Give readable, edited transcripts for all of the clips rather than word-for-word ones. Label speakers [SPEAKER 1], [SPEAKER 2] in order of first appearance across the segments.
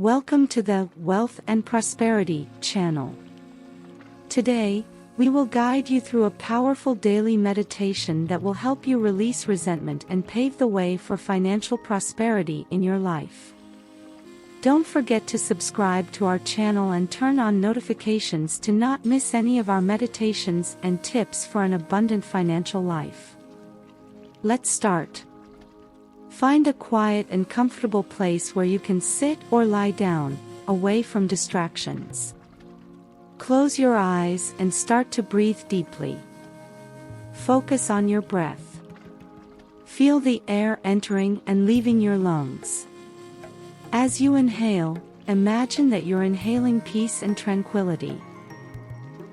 [SPEAKER 1] Welcome to the Wealth and Prosperity channel. Today, we will guide you through a powerful daily meditation that will help you release resentment and pave the way for financial prosperity in your life. Don't forget to subscribe to our channel and turn on notifications to not miss any of our meditations and tips for an abundant financial life. Let's start. Find a quiet and comfortable place where you can sit or lie down, away from distractions. Close your eyes and start to breathe deeply. Focus on your breath. Feel the air entering and leaving your lungs. As you inhale, imagine that you're inhaling peace and tranquility.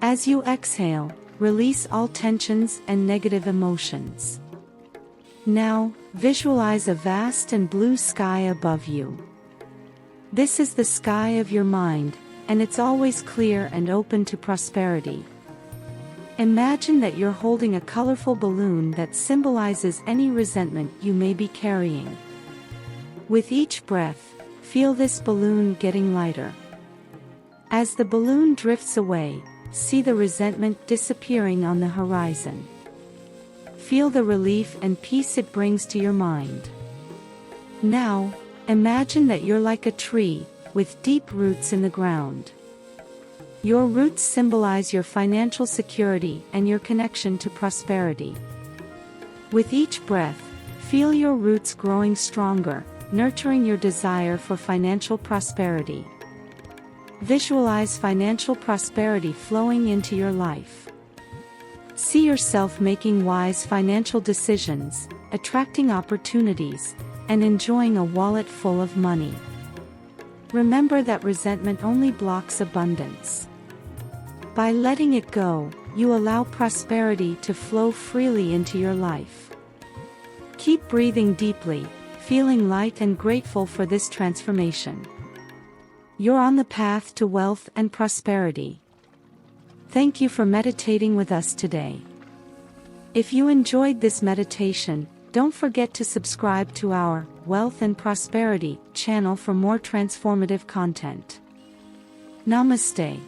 [SPEAKER 1] As you exhale, release all tensions and negative emotions. Now, visualize a vast and blue sky above you. This is the sky of your mind, and it's always clear and open to prosperity. Imagine that you're holding a colorful balloon that symbolizes any resentment you may be carrying. With each breath, feel this balloon getting lighter. As the balloon drifts away, see the resentment disappearing on the horizon. Feel the relief and peace it brings to your mind. Now, imagine that you're like a tree, with deep roots in the ground. Your roots symbolize your financial security and your connection to prosperity. With each breath, feel your roots growing stronger, nurturing your desire for financial prosperity. Visualize financial prosperity flowing into your life. See yourself making wise financial decisions, attracting opportunities, and enjoying a wallet full of money. Remember that resentment only blocks abundance. By letting it go, you allow prosperity to flow freely into your life. Keep breathing deeply, feeling light and grateful for this transformation. You're on the path to wealth and prosperity. Thank you for meditating with us today. If you enjoyed this meditation, don't forget to subscribe to our Wealth and Prosperity channel for more transformative content. Namaste.